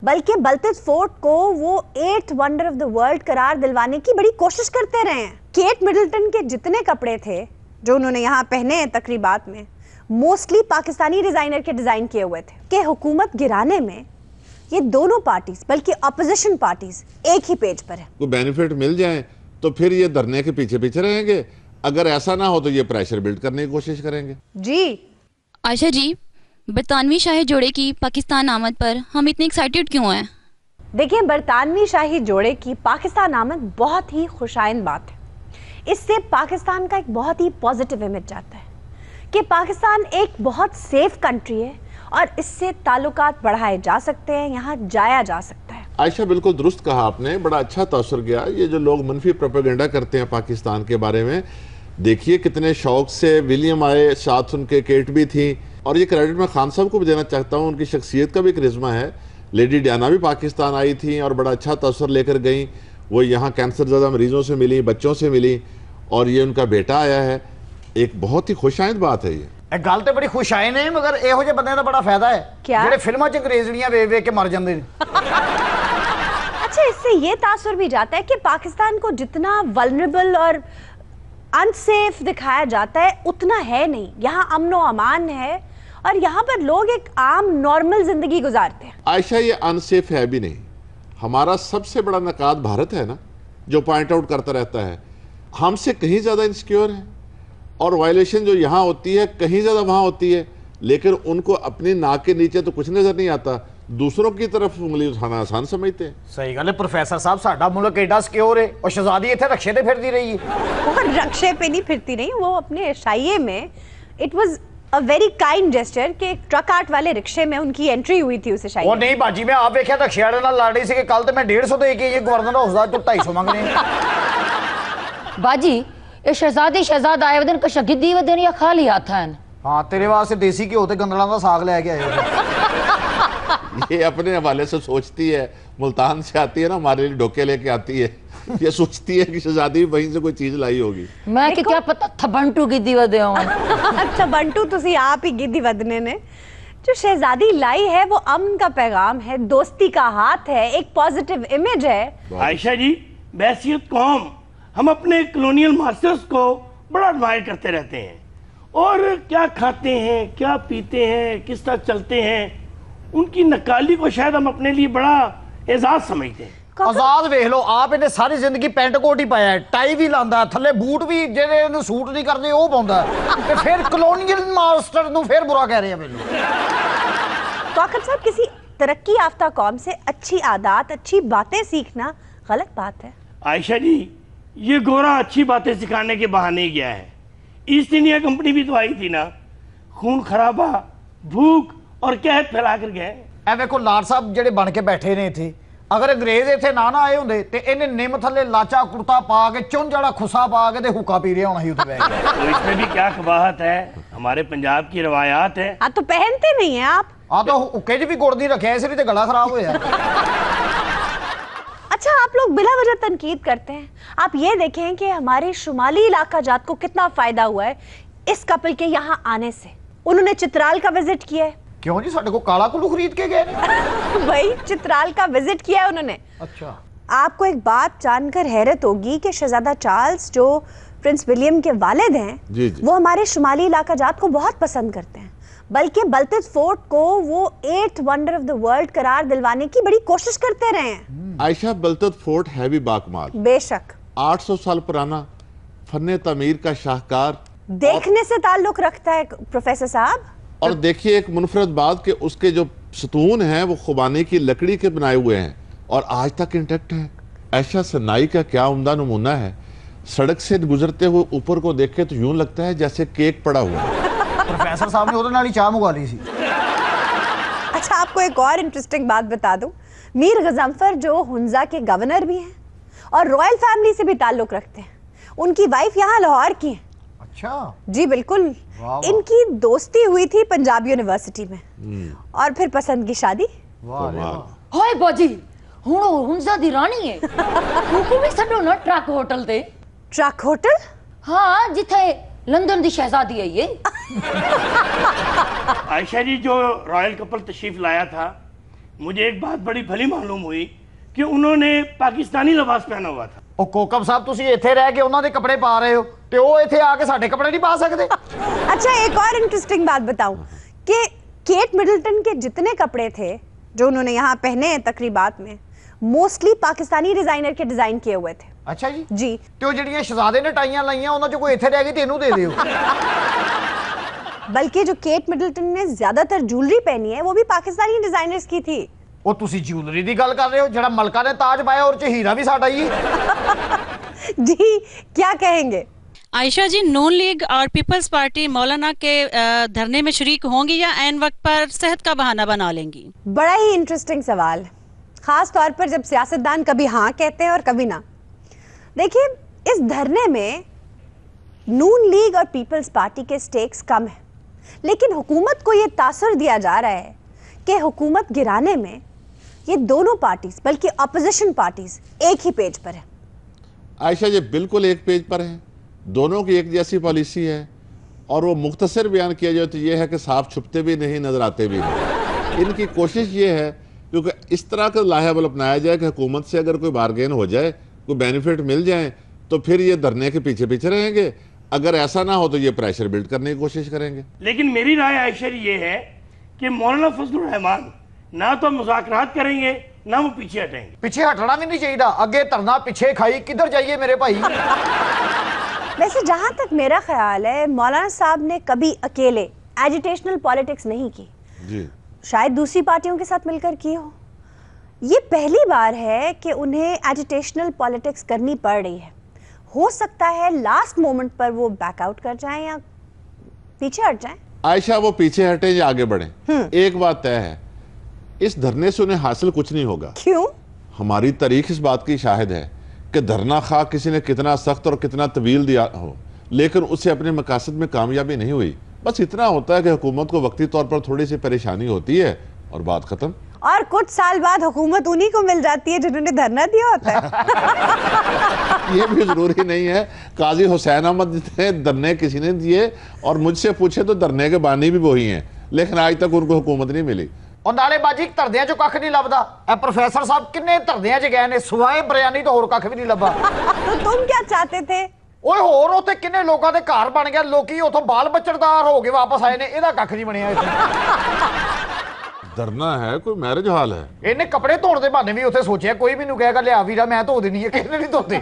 बल्कि बलतज फोर्ट को वो 8th wonder of the world करार दिलवाने की बड़ी कोशिश करते रहे हैं। केट मिडल्टन के जितने कपड़े थे जो उन्होंने यहाँ पहने हैं तकरीबात में, मोस्टली पाकिस्तानी डिजाइनर के डिजाइन किए हुए थे। कि हुकूमत गिराने में ये दोनों पार्टीज बल्कि अपोजिशन पार्टीज एक ही पेज पर है। कोई बेनिफिट मिल जाए तो फिर ये धरने के पीछे पीछे रहेंगे, अगर ऐसा ना हो तो ये प्रेशर बिल्ड करने की कोशिश करेंगे। जी आयशा जी, बरतानवी शाही जोड़े की पाकिस्तान आमद पर हम इतने एक्साइटेड क्यों हैं? देखिए, बरतानवी शाही जोड़े की पाकिस्तान आमद बहुत ही खुशाइन बात है। इससे पाकिस्तान का एक बहुत ही पॉजिटिव इमेज जाता है कि पाकिस्तान एक बहुत सेफ कंट्री है और इससे ताल्लुकात बढ़ाए जा सकते हैं, यहाँ जाया जा सकता है। आयशा, बिल्कुल दुरुस्त कहा आपने, बड़ा अच्छा तासुर गया। ये जो लोग मनफी प्रोपेगेंडा करते हैं पाकिस्तान के बारे में, देखिए कितने शौक से विलियम आए, साथ उनके केट भी थी। और ये क्रेडिट मैं खान साहब को भी देना चाहता हूँ, उनकी शख्सियत का भी करिश्मा है। लेडी डायना भी पाकिस्तान आई थी और बड़ा अच्छा तासुर लेकर गई। वो यहाँ कैंसर ज़्यादा मरीजों से मिली, बच्चों से मिली, और ये उनका बेटा आया है। एक बहुत ही खुशाइंद बात है ये। गल तो बड़ी खुशाइन है, मगर ਇਹੋ ਜਿਹੇ ਬੰਦੇ ਦਾ बड़ा फायदा है ਜਿਹੜੇ फिल्मां 'ਚ अंग्रेज़ड़ियां ਵੇਖ ਵੇਖ के मर जाते हैं। अच्छा, इससे ये तासुर भी जाता है कि पाकिस्तान को जितना वल्नरेबल और अनसेफ दिखाया जाता है उतना है नहीं। यहाँ अमन व अमान है और यहाँ पर लोग एक आम नॉर्मल जिंदगी गुजारते हैं। आयशा, ये अनसेफ है भी नहीं। हमारा सबसे बड़ा नकाद भारत है ना, जो पॉइंट आउट करता रहता है, हमसे कहीं ज्यादा इनसिक्योर है और वायलेशन जो यहाँ होती है कहीं ज्यादा वहां होती है, लेकिन उनको अपनी नाक के नीचे तो कुछ नजर नहीं आता, दूसरों की तरफ उंगली उठाना आसान समझते हैं। सही गल है प्रोफेसर साहब, साडा मुल्क एडा सिक्योर है और शहजादी इतने रक्षे पे फिरती रही है। वो रक्षे पे नहीं फिरती रही, वो अपने शाये में it was a very kind gesture कि ट्रक आर्ट वाले रिक्शे में उनकी एंट्री हुई थी उसे शाये। वो नहीं बाजी, मैं आप देखा रक्षे वाले नाल लड़ रही सी कि कल तो मैं 150 दे के ये गवर्नर हाउस दा 250 मांग रहे हैं। बाजी, ये शहजादी शहजाद आए वदन कशगिद्दी वदन या खाली हाथ हैं? हाँ, तेरे वास्ते देसी घ्यो ते गंदला दा साग लेके आए हो। ये अपने हवाले से सोचती है, मुल्तान से आती है ना, हमारे लिए डोके लेके आती है। ये सोचती है कि शहजादी वहीं से कोई चीज लाई होगी। मैं कि क्या पता थबंटू गिद्दी वदे हों। अच्छा बंटू, तुसी आप ही गिद्दी वदने ने। जो शहजादी लाई है वो अमन का पैगाम है, दोस्ती का हाथ है, एक पॉजिटिव इमेज है। आयशा जी, बहसियत कौम हम अपने कॉलोनियल मास्टर्स को बड़ा एडमायर करते रहते हैं, और क्या खाते हैं, क्या पीते हैं, किस तरह चलते हैं, उनकी नकाली को शायद हम अपने लिए बड़ा एजाज समझते हैं। आजाद वेख लो, आप इन्हें सारी जिंदगी पेंट कोट ही पाया है, टाई भी लांदा, थले बूट भी जेडे सूट नहीं करते वो पाਉਂਦਾ ਤੇ फिर कॉलोनियल मास्टर ਨੂੰ फिर बुरा कह रहे हैं ਮੈਨੂੰ। काकड़ साहब, किसी तरक्की याफ्ता कौम से अच्छी आदत, अच्छी बातें सीखना गलत बात है? आयशा जी, ये गोरा अच्छी बातें सिखाने के बहाने ही गया है। ईस्ट इंडिया कंपनी भी तो आई थी ना, खून खराबा, भूख और कहत फैला कर गए। ए देखो लाड साहब जेडे बन के बैठे ने थे, अगर अंग्रेज इतने ना आए होंगे तो इन्हें निम थले लाचा कुर्ता पा के चुन जड़ा खुसा पा के ते हुक्का पी रहा होना ही उठे। तो इसमें भी क्या कबाहत है, हमारे पंजाब की रवायात है। हाँ तो पहनते नहीं है आप। हाँ तो हुक्के च भी गुड़ नहीं रखे, इसलिए तो गला खराब होया। अच्छा, आप लोग बिला वजह तनकीद करते हैं। आप ये देखें कि हमारे शुमाली इलाका जात को कितना फायदा हुआ है इस कपल के यहाँ आने से। उन्होंने चित्राल का विजिट किया है। क्यों जी, साडे को काला कुल्लू खरीद के गए? वही चित्राल का विजिट किया है उन्होंने। अच्छा, आपको एक बात जानकर हैरत होगी कि शहजादा चार्ल्स जो प्रिंस विलियम के वालिद हैं, वो हमारे शुमाली इलाका जात को बहुत पसंद करते हैं, बल्कि बलतज फोर्ट को वो 8th wonder of the world करार दिलवाने की बड़ी कोशिश करते रहे हैं। आयशा, बलतज फोर्ट है भी बाकमाल, बेशक 800 साल पुराना, फन्ने तमीर का शाहकार, देखने से ताल्लुक रखता है प्रोफेसर साहब। और देखिए एक मुनफरद बात कि उसके जो सतून हैं वो खुबानी की लकड़ी के बनाए हुए हैं और आज तक इंटैक्ट हैं। ऐशा सनाई का क्या उम्दा नमूना है, सड़क से गुजरते हुए ऊपर को देखे तो यूं लगता है जैसे केक पड़ा हुआ है। प्रोफेसर साहब ने उधर नाली चाह मंगा ली थी। अच्छा, आपको एक और इंटरेस्टिंग बात बता दूं, मीर गजनफर जो हुंजा के गवर्नर भी हैं और रॉयल फैमिली से भी ताल्लुक रखते हैं, उनकी वाइफ यहाँ लाहौर की है। अच्छा जी बिल्कुल, इनकी दोस्ती हुई थी पंजाब यूनिवर्सिटी में और फिर पसंद की शादी। हाय बाजी, हुण हुंजा दी रानी है। उनको भी छड्डो ना ट्रक होटल ते। Truck hotel? हाँ, जिथे लंदन दी शहजादी है ये। आयशा जी, जो रॉयल कपल तशरीफ लाया था मुझे एक बात बड़ी भली मालूम हुई कि उन्होंने पाकिस्तानी लिबास पहना हुआ था। ਉਹ ਕੋਕਬ ਸਾਹਿਬ ਤੁਸੀਂ ਇੱਥੇ ਰਹਿ ਕੇ ਉਹਨਾਂ ਦੇ ਕੱਪੜੇ ਪਾ ਰਹੇ ਹੋ ਤੇ ਉਹ ਇੱਥੇ ਆ ਕੇ ਸਾਡੇ ਕੱਪੜੇ ਨਹੀਂ ਪਾ ਸਕਦੇ। अच्छा, एक और इंटरेस्टिंग बात बताऊं कि केट मिडलटन के जितने कपड़े थे जो उन्होंने यहाँ पहने हैं तकरीबात में, मोस्टली पाकिस्तानी डिजाइनर के डिजाइन किए हुए थे। ਅੱਛਾ ਜੀ। जी। ਤੇ ਉਹ ਜਿਹੜੀਆਂ ਸ਼ਹਜ਼ਾਦੇ ਨੇ ਟਾਈਆਂ ਲਾਈਆਂ ਉਹਨਾਂ 'ਚ ਕੋਈ ਇੱਥੇ ਰਹਿ ਗਈ ਤੇ ਇਹਨੂੰ ਦੇ ਦਿਓ। बल्कि जो केट मिडलटन ने ज्यादातर ज्वेलरी पहनी है वो भी पाकिस्तानी डिजाइनर्स की थी। ਉਹ ਤੁਸੀਂ ਜਿਊਲਰੀ ਦੀ ਗੱਲ ਕਰ ਰਹੇ ਹੋ, ਜਿਹੜਾ ਮਲਕਾ ਨੇ ਤਾਜ ਪਾਇਆ ਔਰ 'ਚ ਹੀਰਾ ਵੀ ਸਾਡਾ ਹੀ। जी, क्या कहेंगे? आयशा जी, नून लीग और पीपल्स पार्टी मौलाना के धरने में शरीक होंगी या ऐन वक्त पर सेहत का बहाना बना लेंगी? बड़ा ही इंटरेस्टिंग सवाल, खास तौर पर जब सियासतदान कभी हाँ कहते हैं और कभी ना। देखिए, इस धरने में नून लीग और पीपल्स पार्टी के स्टेक्स कम है, लेकिन हुकूमत को यह तासुर दिया जा रहा है कि हुकूमत गिराने में ये दोनों पार्टीज, बल्कि अपोजिशन पार्टीज एक ही पेज पर है। आयशा जी बिल्कुल एक पेज पर हैं, दोनों की एक जैसी पॉलिसी है, और वो मुख्तसर बयान किया जाए तो ये है कि साफ छुपते भी नहीं, नजर आते भी नहीं। इनकी कोशिश ये है क्योंकि इस तरह का लाहेबल अपनाया जाए कि हुकूमत से अगर कोई बारगेन हो जाए, कोई बेनिफिट मिल जाए, तो फिर ये धरने के पीछे पीछे रहेंगे। अगर ऐसा ना हो तो ये प्रेशर बिल्ड करने की कोशिश करेंगे। लेकिन मेरी राय आयशा जी ये है कि मौलाना फजलुर रहमान ना तो मुज़ाकरात करेंगे ना वो पीछे हटेंगे। ਪਿੱਛੇ ਹਟਣਾ ਵੀ ਨਹੀਂ ਚਾਹੀਦਾ, ਅੱਗੇ ਧਰਨਾ ਪਿੱਛੇ ਖਾਈ, किधर जाइए मेरे भाई। वैसे जहां तक मेरा ख्याल है, मौलाना साहब ने कभी अकेले एजिटेशनल पॉलिटिक्स नहीं की। जी, शायद दूसरी पार्टियों के साथ मिलकर की हो। ये पहली बार है कि उन्हें एजिटेशनल पॉलिटिक्स करनी पड़ रही है। हो सकता है लास्ट मोमेंट पर वो बैकआउट कर जाएं या पीछे हट जाएं। आयशा वो पीछे हटे या आगे बढ़े, एक बात तय है, इस धरने से उन्हें हासिल कुछ नहीं होगा। क्यों? हमारी तारीख इस बात की शाहिद है कि धरना खा किसी ने कितना सख्त और कितना तवील दिया हो, लेकिन उससे अपने मकासद में कामयाबी नहीं हुई। बस इतना होता है कि हुकूमत को वक्ती तौर पर थोड़ी सी परेशानी होती है और बात खत्म। और कुछ साल बाद हुकूमत उन्हीं को मिल जाती है जिन्होंने धरना दिया होता है। ये भी जरूरी नहीं है। काजी हुसैन अहमद जितने धरने किसी ने दिए, और मुझसे पूछे तो धरने के बानी भी वही हैं, लेकिन आज तक उनको हुकूमत नहीं मिली। ਉਹ ਨਾਲੇ ਬਾਜੀ ਧਰਦਿਆਂ 'ਚੋਂ ਕੱਖ ਨਹੀਂ ਲੱਭਦਾ। ਇਹ ਪ੍ਰੋਫੈਸਰ ਸਾਹਿਬ ਕਿੰਨੇ ਧਰਦਿਆਂ 'ਚ ਗਏ ਨੇ, ਸਿਵਾਏ ਬਿਰਿਆਨੀ ਤੋਂ ਹੋਰ ਕੱਖ ਵੀ ਨਹੀਂ ਲੱਭਾ। तो तुम क्या चाहते थे? ਓਏ ਹੋਰ ਉੱਥੇ ਕਿੰਨੇ ਲੋਕਾਂ ਦੇ ਘਰ ਬਣ ਗਿਆ, ਲੋਕੀ ਉੱਥੋਂ ਬਾਲ ਬੱਚੜਦਾਰ ਹੋ ਕੇ ਵਾਪਸ ਆਏ ਨੇ, ਇਹਦਾ ਕੱਖ ਨਹੀਂ ਬਣਿਆ ਇੱਥੇ। धरना है कोई मैरिज हॉल है। ਇਹਨੇ ਕੱਪੜੇ ਧੋਣ ਦੇ ਬਹਾਨੇ ਵੀ ਉੱਥੇ ਸੋਚਿਆ ਕੋਈ ਮੈਨੂੰ ਕਹੇਗਾ ਲਿਆ ਵੀਰਾ ਮੈਂ ਧੋ ਦੇਣੀ ਹੈ, ਕਿਸੇ ਨੇ ਨਹੀਂ ਧੋਤੇ।